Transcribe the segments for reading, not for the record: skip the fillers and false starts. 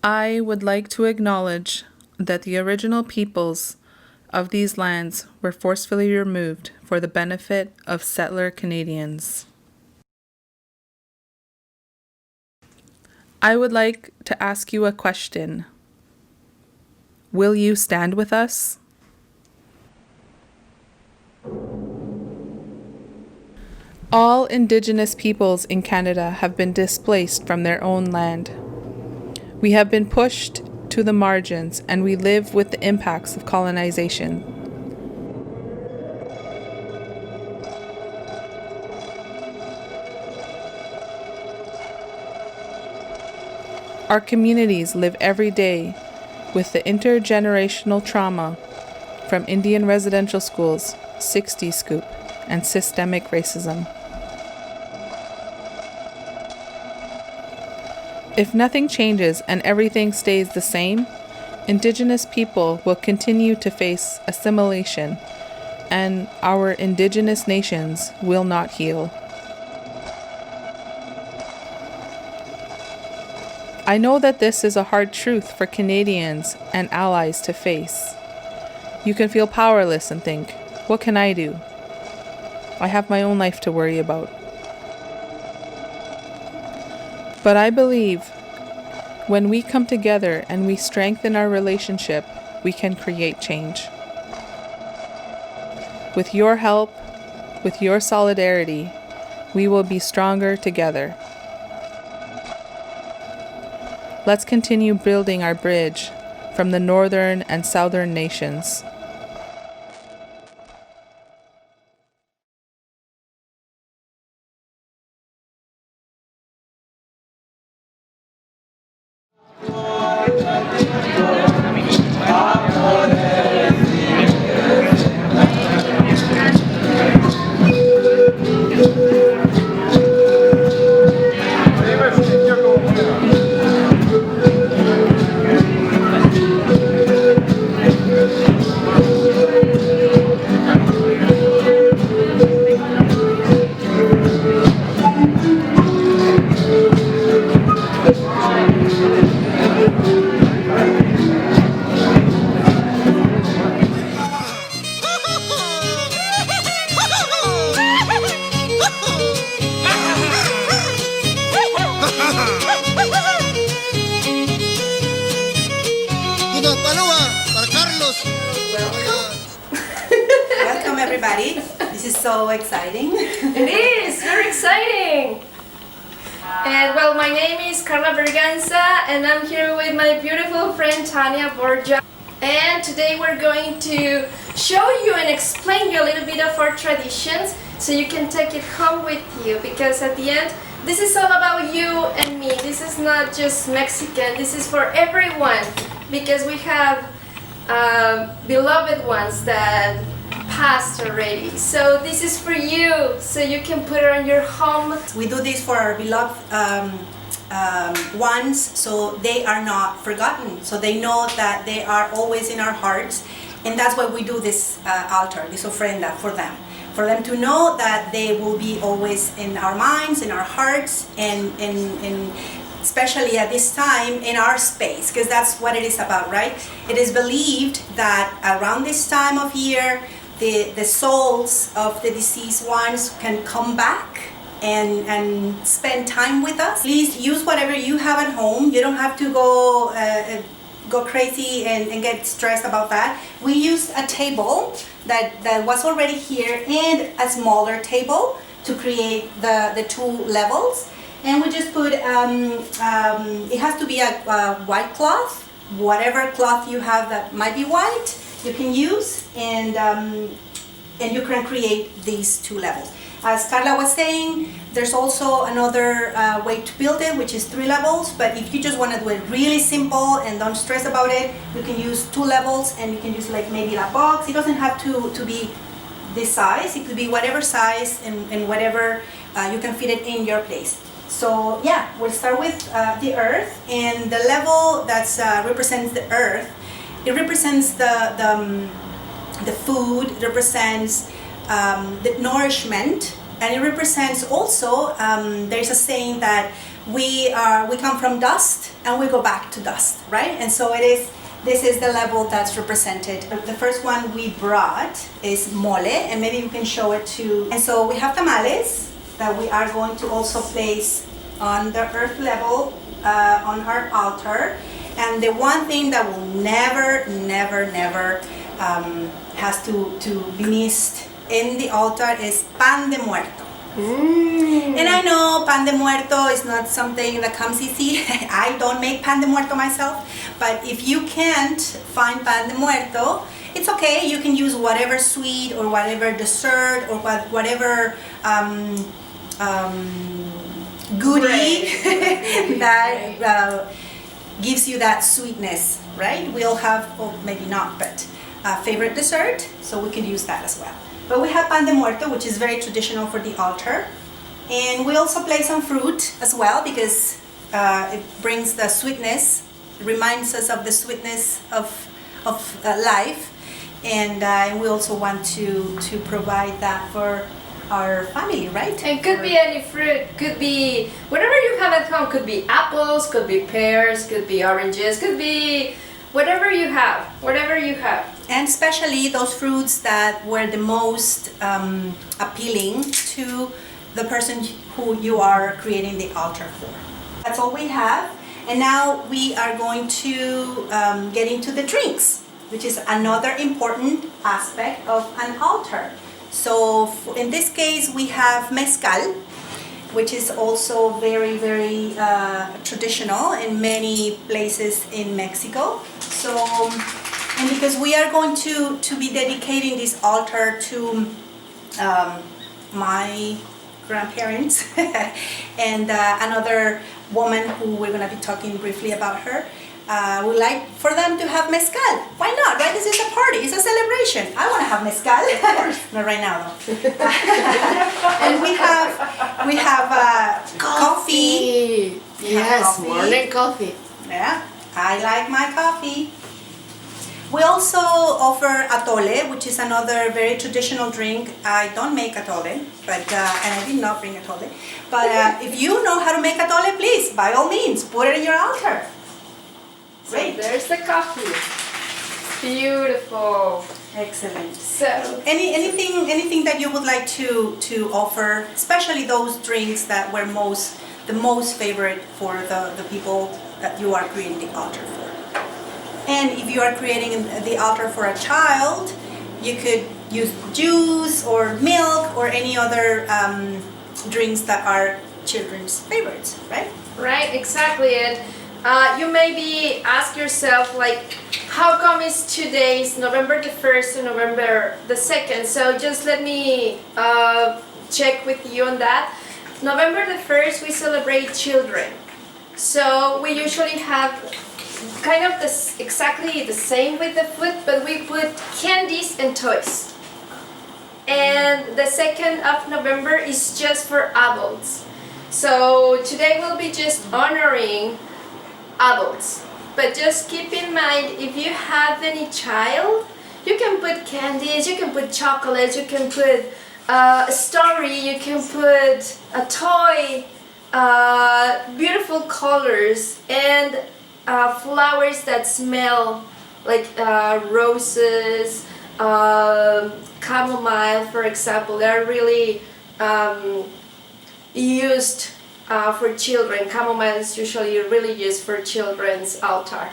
I would like to acknowledge that the original peoples of these lands were forcefully removed for the benefit of settler Canadians. I would like to ask you a question. Will you stand with us? All Indigenous peoples in Canada have been displaced from their own land. We have been pushed to the margins, and we live with the impacts of colonization. Our communities live every day with the intergenerational trauma from Indian residential schools, 60 Scoop, and systemic racism. If nothing changes and everything stays the same, Indigenous people will continue to face assimilation, and our Indigenous nations will not heal. I know that this is a hard truth for Canadians and allies to face. You can feel powerless and think, what can I do? I have my own life to worry about. But I believe when we come together and we strengthen our relationship, we can create change. With your help, with your solidarity, we will be stronger together. Let's continue building our bridge from the northern and southern nations. Welcome everybody. This is so exciting. It is very exciting. And well, my name is Karla Berganza, and I'm here with my beautiful friend Tania Borja. And today we're going to show you and explain you a little bit of our traditions so you can take it home with you, because at the end this is all about you and me. This is not just Mexican, this is for everyone, because we have beloved ones that passed already. So this is for you, so you can put it on your home. We do this for our beloved ones, so they are not forgotten, so they know that they are always in our hearts, and that's why we do this altar, this ofrenda for them to know that they will be always in our minds, in our hearts, and especially at this time in our space, because that's what it is about, right? It is believed that around this time of year, the souls of the deceased ones can come back and spend time with us. Please use whatever you have at home. You don't have to go crazy and get stressed about that. We used a table that was already here and a smaller table to create the two levels. And we just put, it has to be a white cloth, whatever cloth you have that might be white, you can use, and you can create these two levels. As Karla was saying, there's also another way to build it, which is 3 levels, but if you just want to do it really simple and don't stress about it, you can use 2 levels, and you can use like maybe a box. It doesn't have to be this size, it could be whatever size and whatever you can fit it in your place. So yeah, we'll start with the earth, and the level that represents the earth, it represents the food, it represents the nourishment and it represents also, there's a saying that we come from dust and we go back to dust, right? And so this is the level that's represented. The first one we brought is mole, and maybe you can show it too. And so we have tamales that we are going to also place on the earth level on our altar. And the one thing that will never has to be missed in the altar is pan de muerto. And I know pan de muerto is not something that comes easy. I don't make pan de muerto myself, but if you can't find pan de muerto, it's okay. You can use whatever sweet or whatever dessert or whatever goodie that gives you that sweetness, right? We'll have, well, maybe not, but favorite dessert, so we could use that as well. But we have pan de muerto, which is very traditional for the altar. And we also place some fruit as well, because it brings the sweetness, reminds us of the sweetness of life. And we also want to provide that for our family, right? And could be any fruit, could be whatever you have at home, could be apples, could be pears, could be oranges, could be whatever you have. And especially those fruits that were the most appealing to the person who you are creating the altar for. That's all we have. And now we are going to get into the drinks, which is another important aspect of an altar. So in this case, we have mezcal, which is also very, very traditional in many places in Mexico. So, and because we are going to be dedicating this altar to my grandparents and another woman who we're going to be talking briefly about her. We like for them to have mezcal. Why not, right? This is a party, it's a celebration. I want to have mezcal. Not right now though. And we have coffee. Yes, coffee. morning coffee. Yeah, I like my coffee. We also offer atole, which is another very traditional drink. I don't make atole, but and I did not bring atole. But if you know how to make atole, please, by all means, put it in your altar. Great. So there's the coffee. Beautiful. Excellent. So Anything that you would like to offer, especially those drinks that were the most favorite for the people that you are creating the altar for. And if you are creating the altar for a child, you could use juice or milk or any other drinks that are children's favorites, right? right, exactly it. You maybe ask yourself, like, how come it's 2 days, November the 1st and November the 2nd? So just let me check with you on that. November the 1st, we celebrate children. So we usually have kind of exactly the same with the food, but we put candies and toys. And the 2nd of November is just for adults. So today we'll be just honoring adults. But just keep in mind, if you have any child, you can put candies, you can put chocolates, you can put a story, you can put a toy, beautiful colors, and flowers that smell like roses, chamomile, for example. They're really used for children. Chamomile is usually really used for children's altar.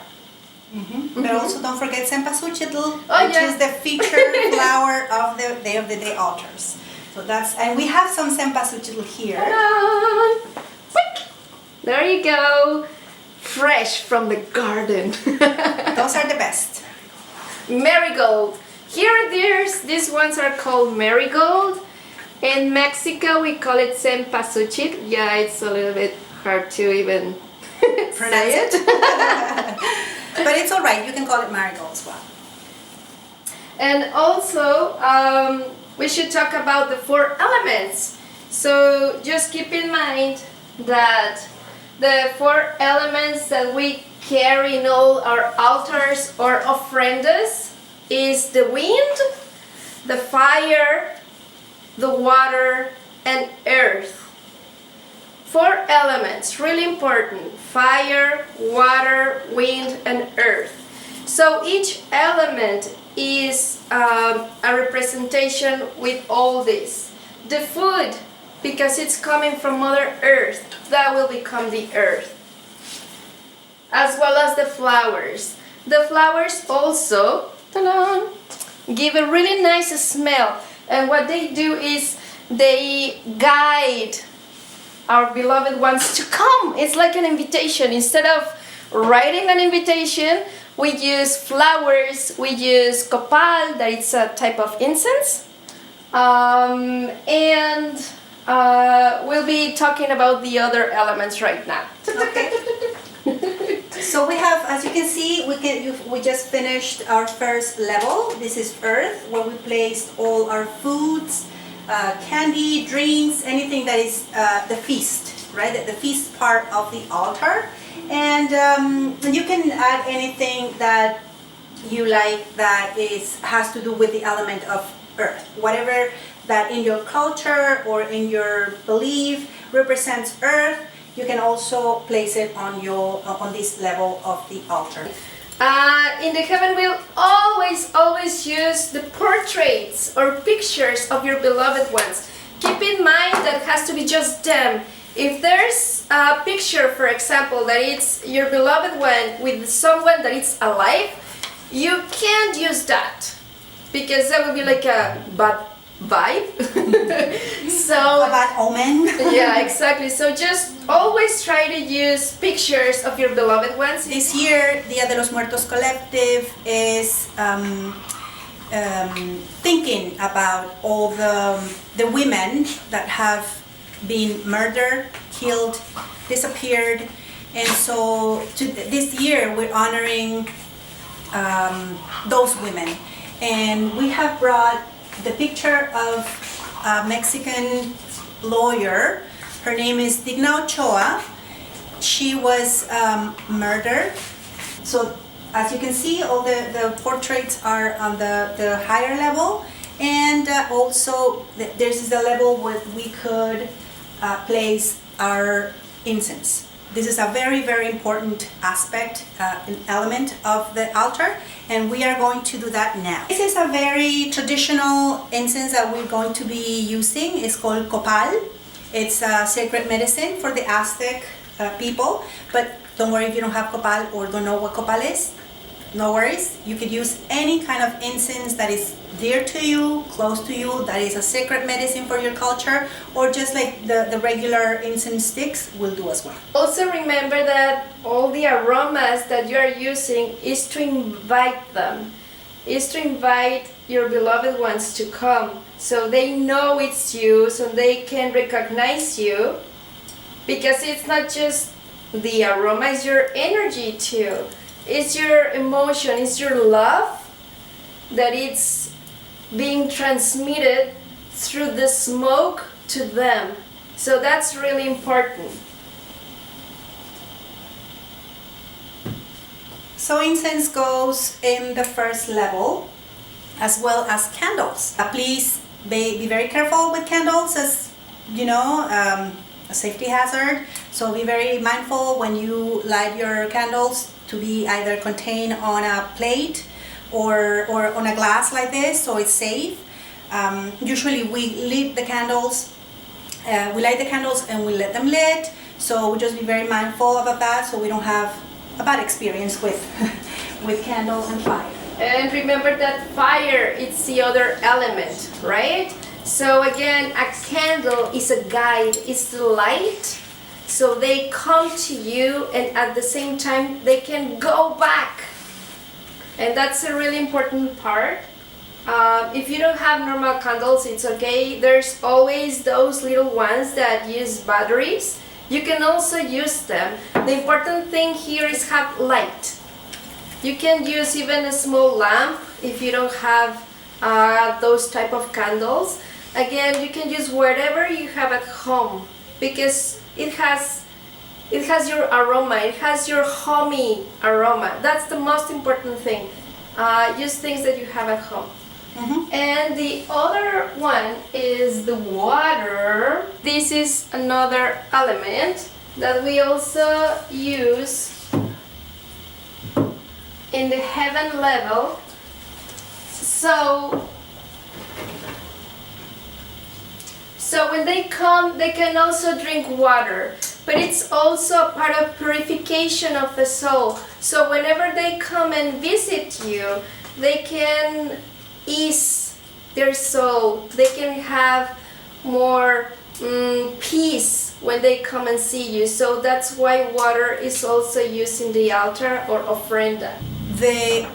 Mm-hmm. But also don't forget cempasúchitl, which yeah. is the featured flower of the Day of the Day altars. So and we have some cempasúchitl here. Ta-da! There you go. Fresh from the garden. Those are the best. Marigold. Here, these ones are called marigold. In Mexico, we call it cempasúchitl. Yeah, it's a little bit hard to even Pronounce say it. But it's all right. You can call it marigold as well. And also, we should talk about the 4 elements. So just keep in mind that the 4 elements that we carry in all our altars or ofrendas is the wind, the fire, the water, and earth. 4 elements, really important: fire, water, wind, and earth. So each element is a representation with all this. The food, because it's coming from Mother Earth, that will become the earth. As well as the flowers. The flowers also, ta-da, give a really nice smell. And what they do is they guide our beloved ones to come. It's like an invitation. Instead of writing an invitation, we use flowers, we use copal, that is a type of incense. We'll be talking about the other elements right now. Okay. So we have, as you can see, we just finished our first level. This is earth, where we placed all our foods, candy, drinks, anything that is the feast, right? The feast part of the altar. And you can add anything that you like that has to do with the element of earth. Whatever that in your culture or in your belief represents earth, you can also place it on this level of the altar. In the heaven, we'll always use the portraits or pictures of your beloved ones. Keep in mind that it has to be just them. If there's a picture, for example, that it's your beloved one with someone that is alive, you can't use that, because that would be like a bad vibe. So a bad omen. Yeah, exactly. So just always try to use pictures of your beloved ones. This year, Dia de los Muertos Collective is thinking about all the women that have been murdered, killed, disappeared, and so this year we're honoring those women, and we have brought the picture of a Mexican lawyer. Her name is Digna Ochoa. She was murdered. So as you can see, all the portraits are on the higher level, and also there's the level where we could place our incense. This is a very, very important aspect, an element of the altar, and we are going to do that now. This is a very traditional incense that we're going to be using. It's called copal. It's a sacred medicine for the Aztec people, but don't worry if you don't have copal or don't know what copal is. No worries. You could use any kind of incense that is dear to you, close to you, that is a sacred medicine for your culture, or just like the regular incense sticks will do as well. Also remember that all the aromas that you are using is to invite them, is to invite your beloved ones to come, so they know it's you, so they can recognize you, because it's not just the aroma, it's your energy too. It's your emotion, it's your love that it's being transmitted through the smoke to them. So that's really important. So incense goes in the first level, as well as candles. Please be very careful with candles, as you know, a safety hazard. So be very mindful when you light your candles to be either contained on a plate or on a glass like this, so it's safe. Usually we lit the candles, we light the candles and we let them lit, so we just be very mindful about that, so we don't have a bad experience with with candles and fire. And remember that fire, it's the other element, right? So again, a candle is a guide, it's the light. So they come to you, and at the same time they can go back. And that's a really important part. If you don't have normal candles, it's okay. There's always those little ones that use batteries. You can also use them. The important thing here is have light. You can use even a small lamp if you don't have those type of candles. Again, you can use whatever you have at home, because it has your aroma, it has your homey aroma. That's the most important thing. Use things that you have at home. Mm-hmm. And the other one is the water. This is another element that we also use in the heaven level. So when they come, they can also drink water, but it's also part of purification of the soul. So whenever they come and visit you, they can ease their soul. They can have more peace when they come and see you. So that's why water is also used in the altar or ofrenda. The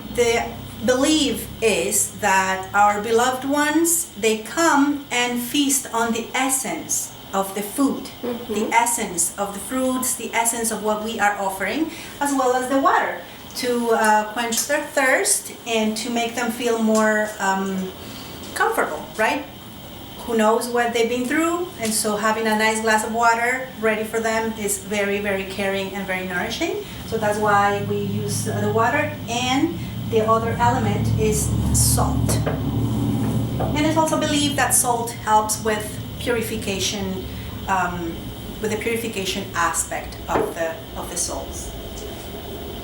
belief is that our beloved ones, they come and feast on the essence of the food, the essence of the fruits, the essence of what we are offering, as well as the water, to quench their thirst and to make them feel more comfortable, right? Who knows what they've been through, and so having a nice glass of water ready for them is very, very caring and very nourishing. So that's why we use the water. And the other element is salt. And it's also believed that salt helps with purification, with the purification aspect of the souls.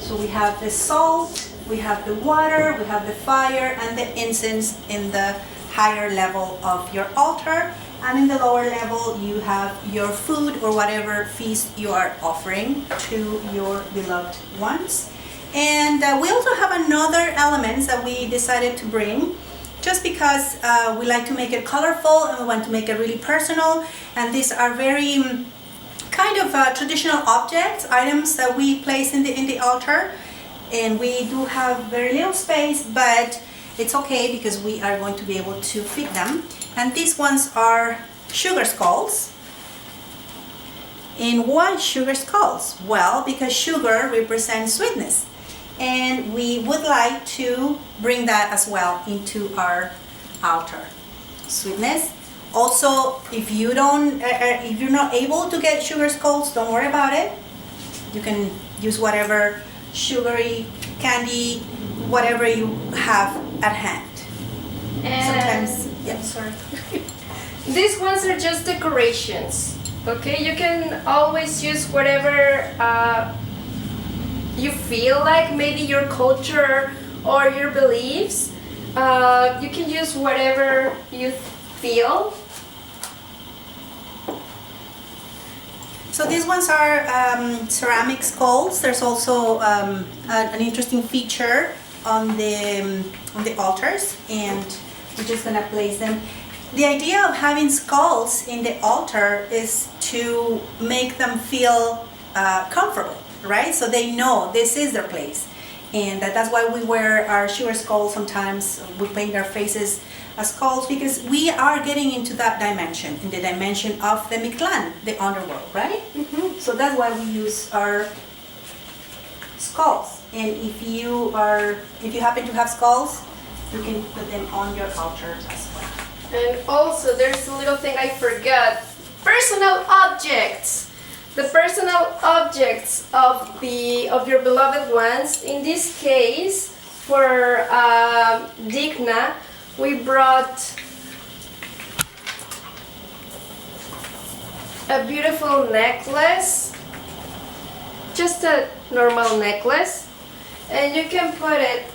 So we have the salt, we have the water, we have the fire, and the incense in the higher level of your altar. And in the lower level, you have your food or whatever feast you are offering to your beloved ones. And we also have another element that we decided to bring just because we like to make it colorful and we want to make it really personal. And these are very kind of traditional objects, items that we place in the altar. And we do have very little space, but it's okay because we are going to be able to fit them. And these ones are sugar skulls. And why sugar skulls? Well, because sugar represents sweetness. And we would like to bring that as well into our altar. Sweetness. Also, if you're not able to get sugar skulls, don't worry about it. You can use whatever sugary candy, whatever you have at hand. And sometimes, yeah, sorry. These ones are just decorations. Okay, you can always use whatever you feel like, maybe your culture or your beliefs. You can use whatever you feel. So these ones are ceramic skulls. There's also an interesting feature on the altars, and we're just gonna place them. The idea of having skulls in the altar is to make them feel comfortable, right? So they know this is their place, and that's why we wear our sugar skulls. Sometimes we paint our faces as skulls because we are getting into that dimension, in the dimension of the Mictlan, the underworld, right? So that's why we use our skulls. And if you happen to have skulls, you can put them on your altar as well. And also, there's a little thing I forgot. Personal objects. The personal objects of your beloved ones. In this case, for Digna, we brought a beautiful necklace. Just a normal necklace. And you can put it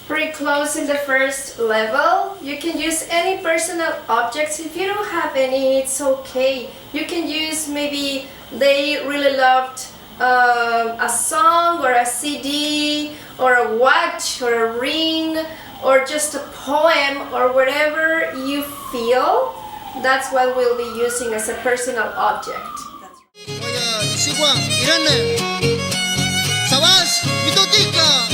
pretty close in the first level. You can use any personal objects. If you don't have any, it's okay. You can use, maybe they really loved a song or a CD or a watch or a ring or just a poem or whatever you feel. That's what we'll be using as a personal object. Oye, Isiwa, Irene, Sabas, Mitotica.